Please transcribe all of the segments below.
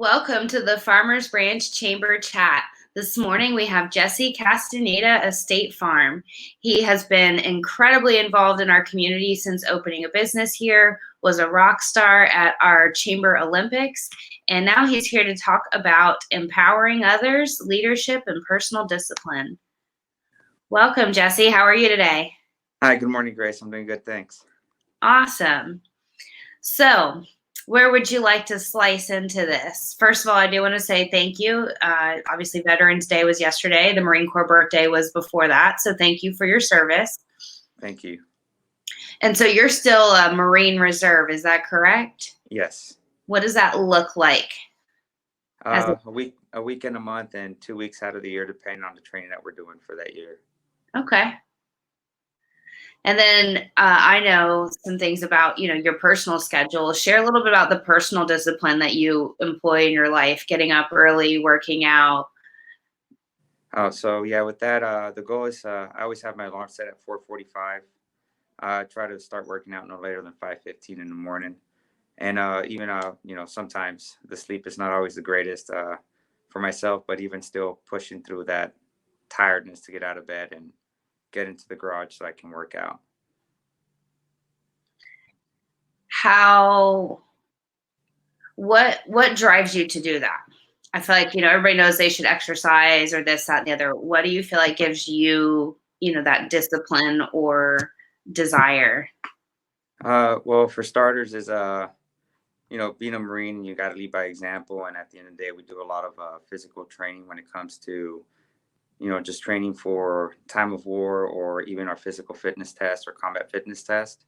Welcome to the Farmers Branch Chamber Chat. This morning we have Jesse Castaneda of State Farm. He has been incredibly involved in our community since opening a business here, was a rock star at our Chamber Olympics, and now he's here to talk about empowering others, leadership, and personal discipline. Welcome, Jesse. How are you today? Hi, good morning, Grace. I'm doing good, thanks. Awesome. So, where would you like to slice into this? First of all, I do want to say thank you. Obviously, Veterans Day was yesterday. The Marine Corps birthday was before that. So thank you for your service. Thank you. And so you're still a Marine Reserve, is that correct? Yes. What does that look like? A week and a month, and 2 weeks out of the year, depending on the training that we're doing for that year. Okay. And then I know some things about, your personal schedule. Share a little bit about the personal discipline that you employ in your life, getting up early, working out. So yeah, with that, the goal is I always have my alarm set at 4:45. I try to start working out no later than 5:15 in the morning. And even sometimes the sleep is not always the greatest for myself, but even still pushing through that tiredness to get out of bed and get into the garage so I can work out. What drives you to do that? I feel like, everybody knows they should exercise or this, that, and the other. What do you feel like gives you, that discipline or desire? Well, for starters is being a Marine, you got to lead by example. And at the end of the day, we do a lot of physical training when it comes to, just training for time of war or even our physical fitness test or combat fitness test.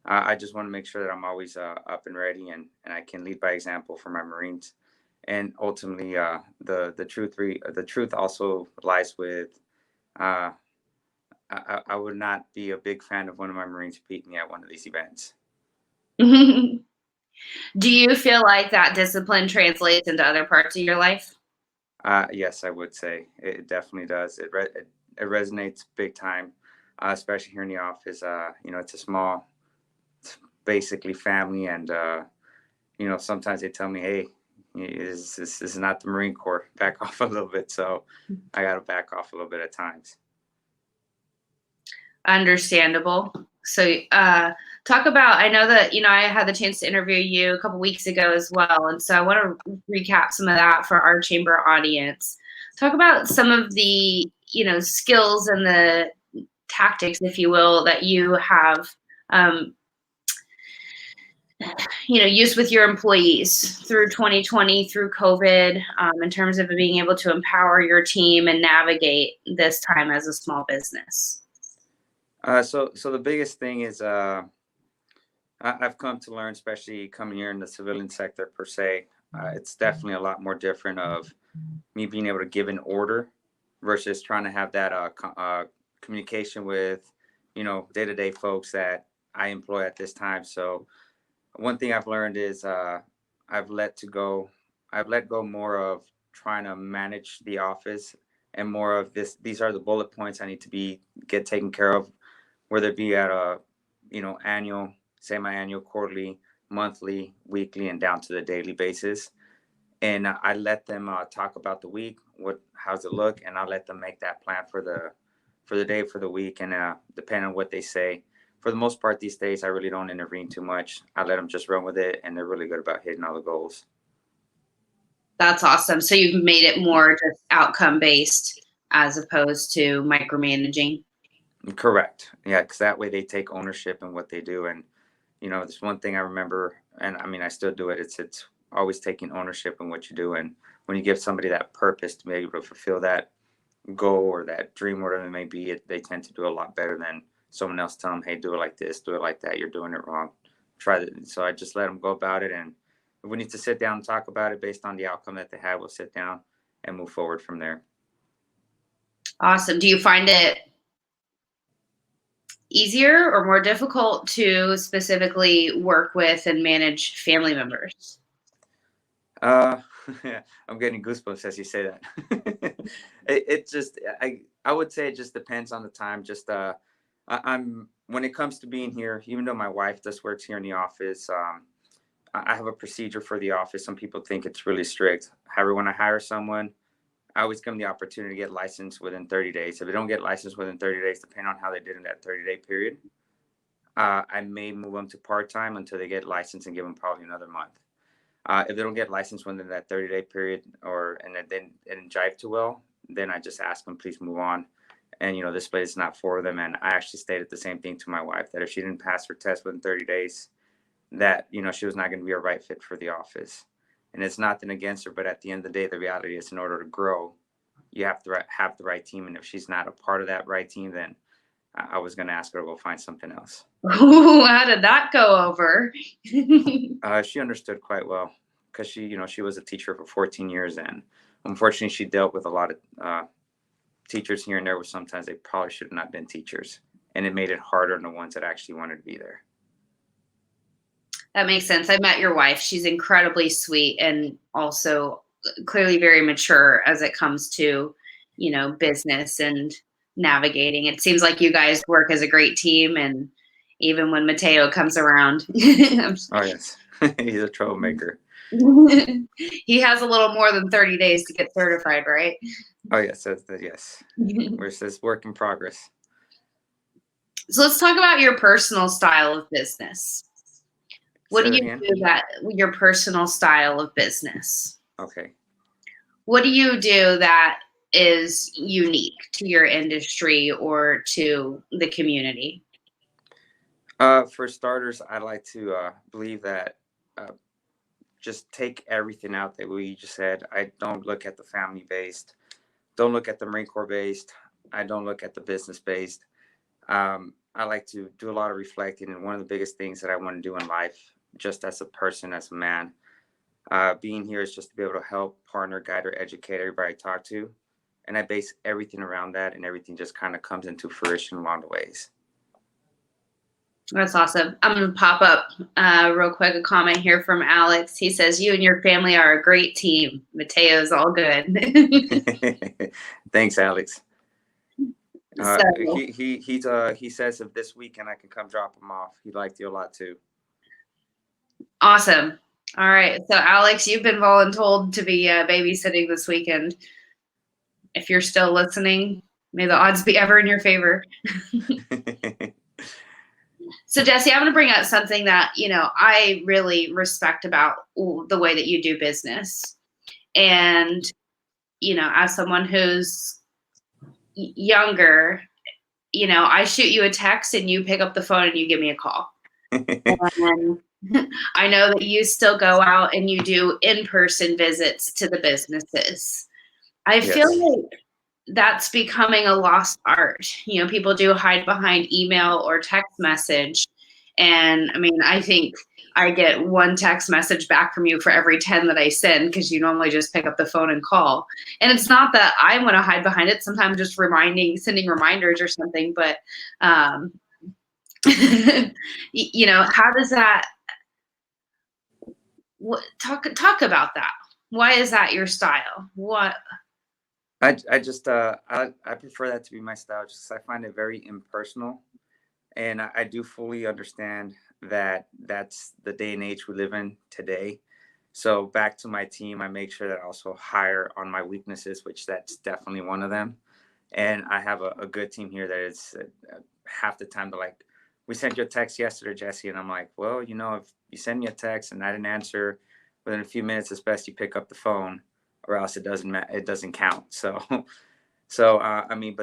I just want to make sure that I'm always up and ready and I can lead by example for my Marines. And ultimately, the truth also lies with, uh, I would not be a big fan of one of my Marines beating me at one of these events. Do you feel like that discipline translates into other parts of your life? Yes, I would say it definitely does. It resonates big time, especially here in the office. It's a small, it's basically family, and sometimes they tell me, "Hey, this is not the Marine Corps. Back off a little bit." So I got to back off a little bit at times. Understandable. So talk about, I know that, I had the chance to interview you a couple weeks ago as well. And so I want to recap some of that for our chamber audience. Talk about some of the, skills and the tactics, if you will, that you have, used with your employees through 2020, through COVID, in terms of being able to empower your team and navigate this time as a small business. So the biggest thing is I've come to learn, especially coming here in the civilian sector per se, it's definitely a lot more different of me being able to give an order versus trying to have that communication with, day-to-day folks that I employ at this time. So one thing I've learned is I've let go more of trying to manage the office and more of this. These are the bullet points I need to get taken care of, whether it be at a, annual, semi-annual, quarterly, monthly, weekly, and down to the daily basis. And I let them talk about the week, how's it look, and I'll let them make that plan for the day, for the week, and depending on what they say. For the most part these days, I really don't intervene too much. I let them just run with it, and they're really good about hitting all the goals. That's awesome. So you've made it more just outcome based as opposed to micromanaging. Correct. Yeah, because that way they take ownership in what they do. And there's one thing I remember, and I mean I still do it. It's always taking ownership in what you do, and when you give somebody that purpose to be able to fulfill that goal or that dream, whatever it may be, they tend to do a lot better than someone else tell them, "Hey, do it like this, do it like that. You're doing it wrong. Try that." So I just let them go about it, and if we need to sit down and talk about it based on the outcome that they have, we'll sit down and move forward from there. Awesome. Do you find it easier or more difficult to specifically work with and manage family members? I'm getting goosebumps as you say that. It just, I would say it just depends on the time. Just I'm when it comes to being here, even though my wife just works here in the office, I have a procedure for the office. Some people think it's really strict. However, when I hire someone, I always give them the opportunity to get licensed within 30 days. If they don't get licensed within 30 days, depending on how they did in that 30-day period, I may move them to part-time until they get licensed and give them probably another month. If they don't get licensed within that 30-day period, and then it didn't jive too well, then I just ask them, please move on. And, this place is not for them. And I actually stated the same thing to my wife, that if she didn't pass her test within 30 days, that, she was not going to be a right fit for the office. And it's nothing against her, but at the end of the day, the reality is, in order to grow, you have to have the right team. And if she's not a part of that right team, then I was going to ask her to go find something else. Ooh, how did that go over? She understood quite well, because she was a teacher for 14 years, and unfortunately she dealt with a lot of teachers here and there where sometimes they probably should have not been teachers, and it made it harder on the ones that actually wanted to be there. That makes sense. I met your wife. She's incredibly sweet and also clearly very mature as it comes to, business and navigating. It seems like you guys work as a great team, and even when Mateo comes around. Oh, yes. He's a troublemaker. He has a little more than 30 days to get certified, right? Oh, yes. Yes. We're just work in progress. So let's talk about your personal style of business. What do you do your personal style of business? Okay. What do you do that is unique to your industry or to the community? For starters, I like to believe that just take everything out that we just said. I don't look at the family based, don't look at the Marine Corps based, I don't look at the business based. I like to do a lot of reflecting, and one of the biggest things that I want to do in life, just as a person, as a man, being here, is just to be able to help, partner, guide, or educate everybody I talk to. And I base everything around that, and everything just kind of comes into fruition along the ways. That's awesome. I'm going to pop up real quick a comment here from Alex. He says, you and your family are a great team. Mateo's all good. Thanks, Alex. So, he says if this weekend I can come drop him off, he'd like you a lot too. Awesome. All right. So Alex, you've been voluntold to be babysitting this weekend. If you're still listening, may the odds be ever in your favor. So Jesse, I'm going to bring up something that, I really respect about the way that you do business. And, as someone who's younger, I shoot you a text and you pick up the phone and you give me a call. And I know that you still go out and you do in-person visits to the businesses. I feel like that's becoming a lost art. People do hide behind email or text message. And I think I get one text message back from you for every 10 that I send, because you normally just pick up the phone and call. And it's not that I want to hide behind it. Sometimes just sending reminders or something. But, how does that, talk about that? Why is that your style? What? I prefer that to be my style, just 'cause I find it very impersonal, and I do fully understand that that's the day and age we live in today. So back to my team, I make sure that I also hire on my weaknesses, which that's definitely one of them. And I have a good team here that is half the time they're like, we sent you a text yesterday, Jesse, and I'm like, well, if you send me a text and I didn't answer within a few minutes, it's best you pick up the phone, or else it doesn't count. So, but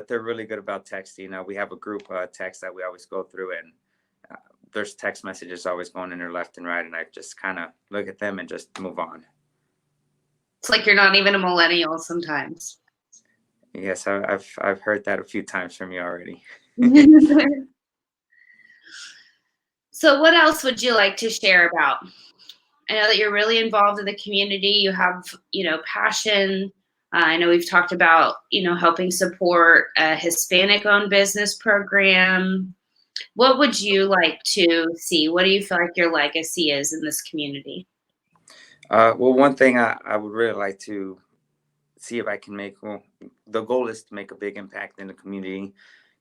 they're really good about texting. We have a group text that we always go through, and there's text messages always going in there left and right, and I just kind of look at them and just move on. It's like you're not even a millennial sometimes. Yes, I've heard that a few times from you already. So what else would you like to share about? I know that you're really involved in the community. You have, passion. I know we've talked about, helping support a Hispanic-owned business program. What would you like to see? What do you feel like your legacy is in this community? Well, one thing I would really like to see if I can make, the goal is to make a big impact in the community,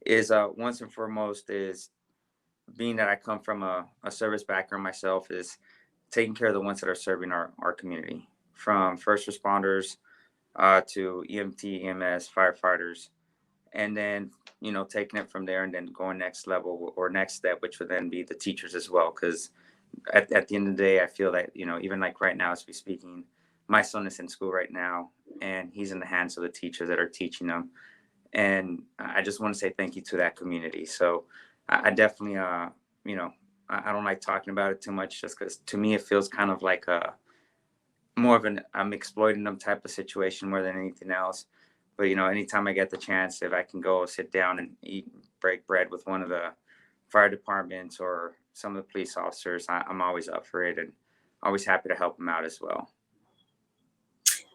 is once and foremost is, being that I come from a service background myself, is taking care of the ones that are serving our community, from first responders to EMT, EMS, firefighters, and then taking it from there and then going next level or next step, which would then be the teachers as well. Because at the end of the day, I feel that even like right now as we speaking, my son is in school right now, and he's in the hands of the teachers that are teaching them. And I just want to say thank you to that community. So I definitely I don't like talking about it too much, just because to me it feels kind of like a more of an I'm exploiting them type of situation more than anything else. But anytime I get the chance, if I can go sit down and eat, break bread with one of the fire departments or some of the police officers, I'm always up for it and always happy to help them out as well.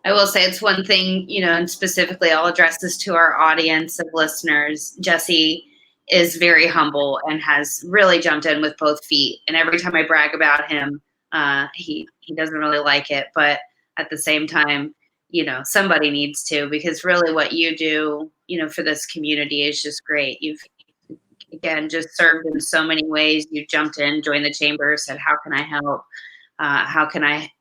I will say it's one thing, and specifically I'll address this to our audience of listeners. Jesse is very humble and has really jumped in with both feet. And every time I brag about him, he doesn't really like it. But at the same time, somebody needs to, because really what you do, for this community is just great. You've, again, just served in so many ways. You jumped in, joined the chamber, said, how can I help? How can I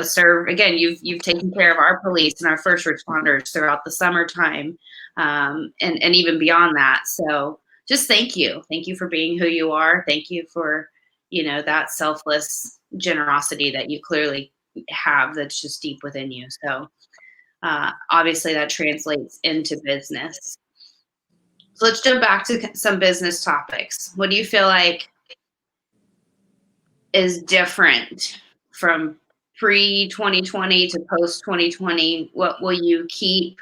serve? Again, you've taken care of our police and our first responders throughout the summertime, and even beyond that. So just thank you for being who you are. Thank you for that selfless generosity that you clearly have, that's just deep within you. So obviously that translates into business. So let's jump back to some business topics. What do you feel like is different from pre-2020 to post-2020? What will you keep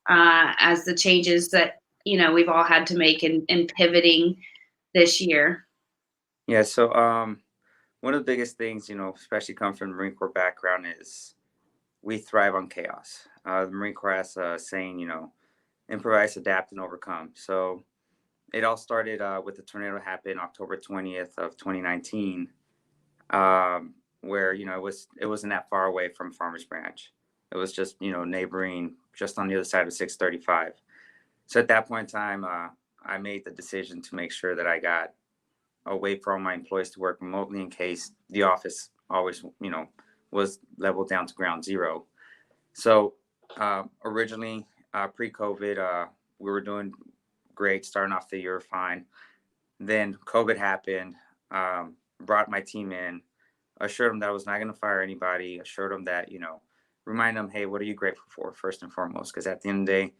as the changes that we've all had to make in pivoting this year? Yeah, so one of the biggest things, especially coming from the Marine Corps background, is we thrive on chaos. The Marine Corps has a saying, improvise, adapt, and overcome. So it all started with the tornado that happened October 20th of 2019. Where it wasn't that far away from Farmers Branch. It was just neighboring, just on the other side of 635. So at that point in time, I made the decision to make sure that I got a way for all my employees to work remotely in case the office always was leveled down to ground zero. So originally pre-COVID, we were doing great, starting off the year fine. Then COVID happened, brought my team in, assured them that I was not going to fire anybody, assured them that, remind them, hey, what are you grateful for first and foremost? Because at the end of the day,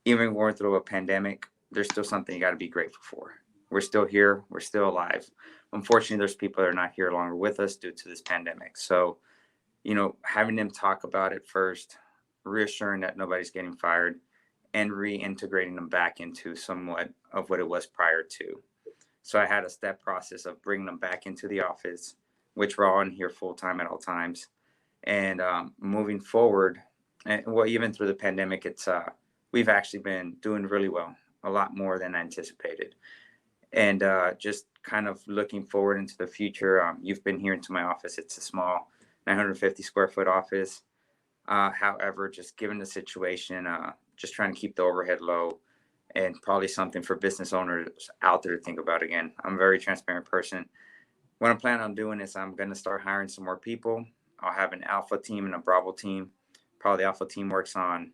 even going through a pandemic, there's still something you got to be grateful for. We're still here. We're still alive. Unfortunately, there's people that are not here longer with us due to this pandemic. So, having them talk about it first, reassuring that nobody's getting fired, and reintegrating them back into somewhat of what it was prior to. So I had a step process of bringing them back into the office, which we're all in here full time at all times. And moving forward, and even through the pandemic, we've actually been doing really well, a lot more than anticipated. And just kind of looking forward into the future, you've been here into my office. It's a small 950 square foot office. However, just given the situation, just trying to keep the overhead low, and probably something for business owners out there to think about. Again, I'm a very transparent person. What I'm planning on doing is I'm going to start hiring some more people. I'll have an alpha team and a Bravo team. Probably the alpha team works on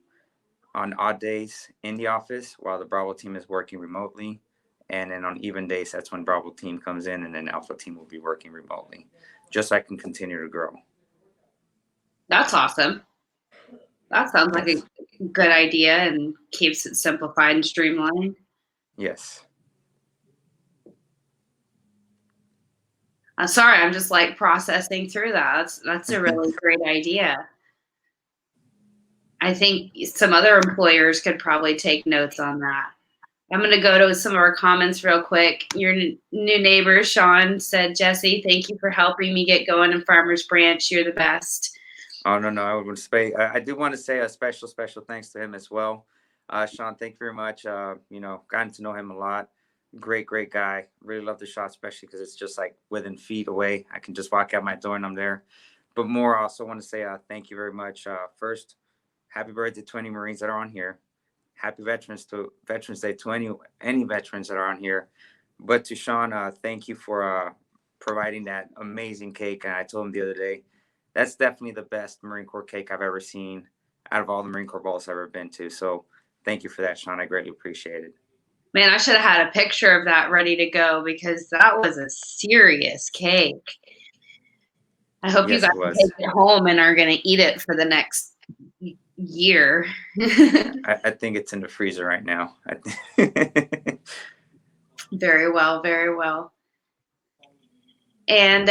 odd days in the office while the Bravo team is working remotely. And then on even days, that's when Bravo team comes in, and then alpha team will be working remotely, just so I can continue to grow. That's awesome. That sounds like a good idea and keeps it simplified and streamlined. Yes. Sorry, I'm just like processing through that. That's a really great idea. I think some other employers could probably take notes on that. I'm going to go to some of our comments real quick. Your new neighbor, Sean, said, Jesse, thank you for helping me get going in Farmers Branch. You're the best. Oh, no. I do want to say a special thanks to him as well. Sean, thank you very much. Gotten to know him a lot. Great guy. Really love the shop, especially because it's just like within feet away. I can just walk out my door and I'm there. But more, I also want to say thank you very much. First, happy birthday to any Marines that are on here. Happy Veterans Day to any veterans that are on here. But to Sean, thank you for providing that amazing cake. And I told him the other day, that's definitely the best Marine Corps cake I've ever seen out of all the Marine Corps balls I've ever been to. So thank you for that, Sean. I greatly appreciate it. Man, I should have had a picture of that ready to go because that was a serious cake. I hope you Yes, guys it was. take it home and are going to eat it for the next year. I think it's in the freezer right now. Very well, very well. And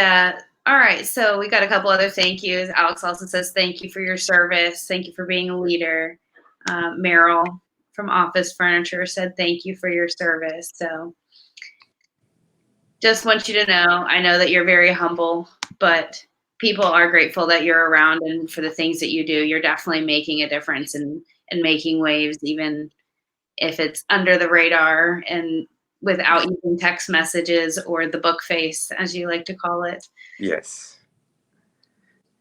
all right, so we got a couple other thank yous. Alex also says thank you for your service. Thank you for being a leader. Meryl from Office Furniture said thank you for your service. So just want you to know, I know that you're very humble, but people are grateful that you're around and for the things that you do. You're definitely making a difference and making waves, even if it's under the radar and without using text messages or the book face, as you like to call it. Yes.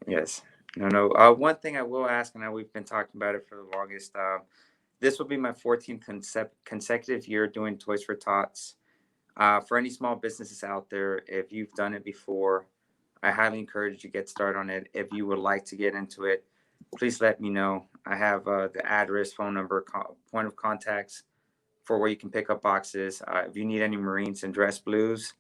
Yes. No. One thing I will ask, and I know we've been talking about it for the longest. This will be my 14th consecutive year doing Toys for Tots. For any small businesses out there, if you've done it before, I highly encourage you to get started on it. If you would like to get into it, please let me know. I have the address, phone number, point of contacts for where you can pick up boxes. If you need any Marines and dress blues,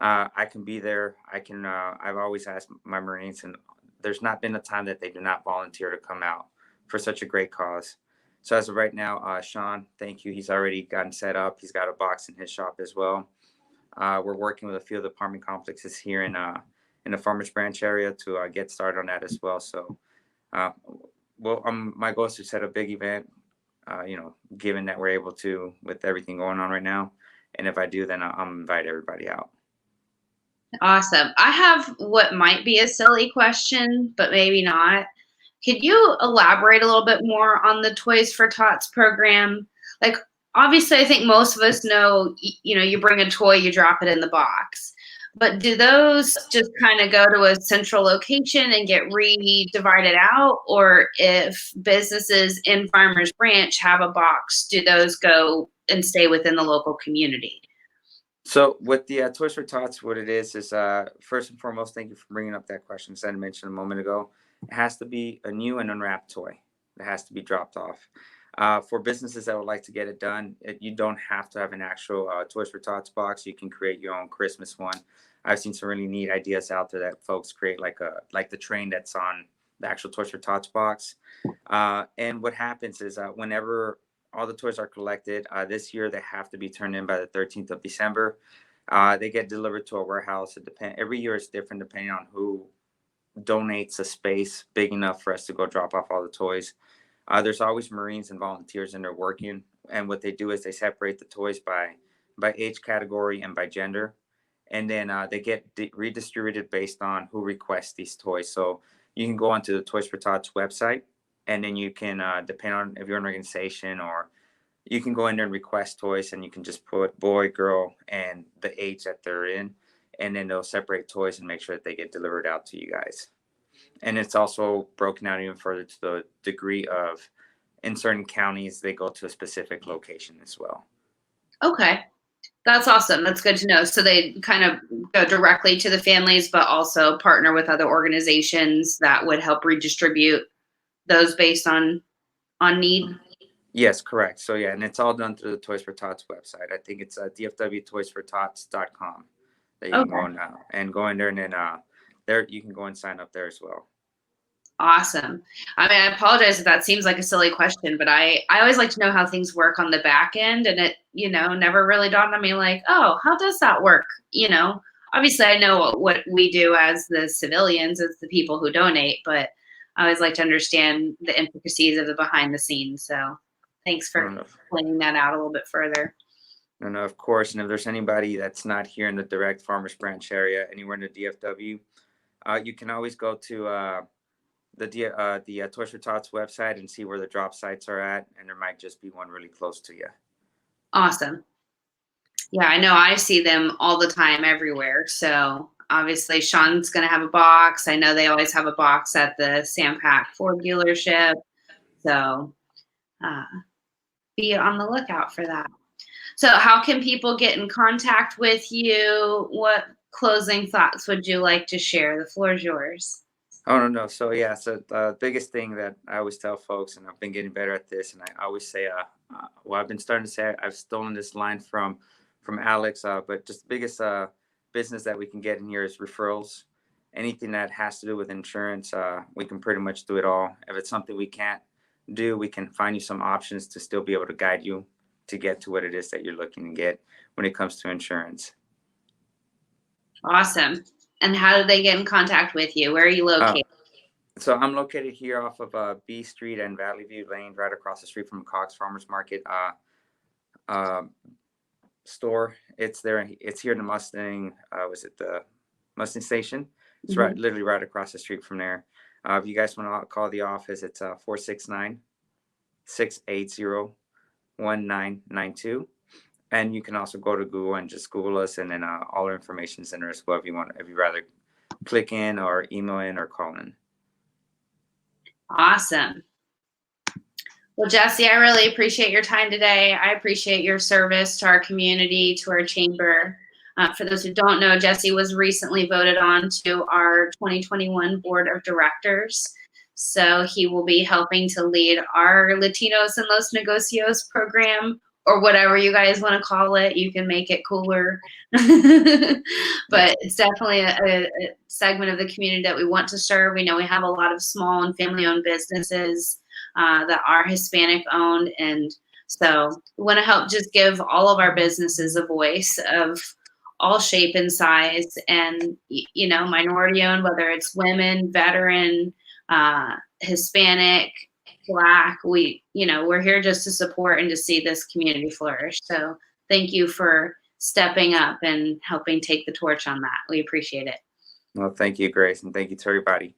I can be there. I've always asked my Marines, and there's not been a time that they do not volunteer to come out for such a great cause. So as of right now, Sean, thank you. He's already gotten set up. He's got a box in his shop as well. We're working with a few of the apartment complexes here in the Farmers Branch area to get started on that as well. So, my goal is to set a big event. Given that we're able to with everything going on right now, and if I do, then I'll invite everybody out. Awesome. I have what might be a silly question, but maybe not. Could you elaborate a little bit more on the Toys for Tots program? Like, obviously, I think most of us know, you bring a toy, you drop it in the box. But do those just kind of go to a central location and get re-divided out? Or if businesses in Farmers Branch have a box, do those go and stay within the local community? So with the Toys for Tots, what it is first and foremost, thank you for bringing up that question. As I mentioned a moment ago, it has to be a new and unwrapped toy that has to be dropped off. For businesses that would like to get it done, you don't have to have an actual Toys for Tots box. You can create your own Christmas one. I've seen some really neat ideas out there that folks create, like the train that's on the actual Toys for Tots box. And what happens is whenever all the toys are collected, this year they have to be turned in by the 13th of December. They get delivered to a warehouse. Every year it's different depending on who donates a space big enough for us to go drop off all the toys. There's always Marines and volunteers in there working, and what they do is they separate the toys by age category and by gender, and then they get redistributed based on who requests these toys. So you can go onto the Toys for Tots website, and then you can depend on if you're an organization, or you can go in there and request toys, and you can just put boy, girl, and the age that they're in, and then they'll separate toys and make sure that they get delivered out to you guys. And it's also broken out even further to the degree of, in certain counties, they go to a specific location as well. Okay. That's awesome. That's good to know. So they kind of go directly to the families, but also partner with other organizations that would help redistribute those based on need. Yes, correct. So yeah, and it's all done through the Toys for Tots website. I think it's dfwtoysfortots.com that you can go now and go in there, and then there you can go and sign up there as well. Awesome. I mean, I apologize if that seems like a silly question, but I always like to know how things work on the back end, and it, never really dawned on me like, oh, how does that work? Obviously I know what we do as the civilians, as the people who donate, but I always like to understand the intricacies of the behind the scenes. So thanks for explaining that out a little bit further. No, of course. And if there's anybody that's not here in the direct Farmers Branch area, anywhere in the DFW, you can always go to the Toys for Tots website and see where the drop sites are at, and there might just be one really close to you. Awesome. Yeah, I know I see them all the time everywhere. So obviously Sean's going to have a box. I know they always have a box at the Sam Pack Ford dealership. So be on the lookout for that. So how can people get in contact with you? What closing thoughts would you like to share? The floor is yours. Oh, no, no. So yeah, so the biggest thing that I always tell folks, and I've been getting better at this, and I always say, well, I've been starting to say I've stolen this line from Alex, but just the biggest business that we can get in here is referrals. Anything that has to do with insurance, we can pretty much do it all. If it's something we can't do, we can find you some options to still be able to guide you to get to what it is that you're looking to get when it comes to insurance. Awesome. And how do they get in contact with you? Where are you located? So I'm located here off of B Street and Valley View Lane, right across the street from Cox Farmers Market store. It's there. It's here in the Mustang. Was it the Mustang station? It's right, literally right across the street from there. If you guys want to call the office, it's 469-680-1992. And you can also go to Google and just Google us, and then all our information is in there as well if you want. If you rather click in or email in or call in. Awesome. Well, Jesse, I really appreciate your time today. I appreciate your service to our community, to our chamber. For those who don't know, Jesse was recently voted on to our 2021 Board of Directors. So he will be helping to lead our Latinos en Los Negocios program, or whatever you guys want to call it. You can make it cooler. But it's definitely a segment of the community that we want to serve. We know we have a lot of small and family-owned businesses that are Hispanic-owned. And so we want to help just give all of our businesses a voice of all shape and size, and, you know, minority-owned, whether it's women, veteran, Hispanic, Black. We're here just to support and to see this community flourish. So thank you for stepping up and helping take the torch on that. We appreciate it. Well, thank you, Grace, and thank you to everybody.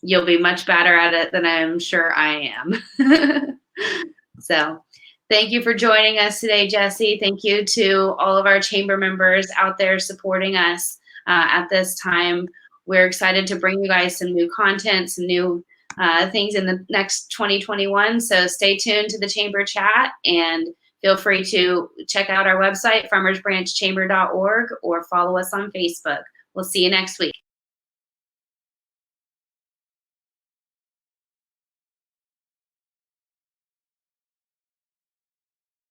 You'll be much better at it than I'm sure I am. So thank you for joining us today, Jesse. Thank you to all of our chamber members out there supporting us at this time. We're excited to bring you guys some new content, some new things in the next 2021. So stay tuned to the chamber chat, and feel free to check out our website, farmersbranchchamber.org, or follow us on Facebook. We'll see you next week.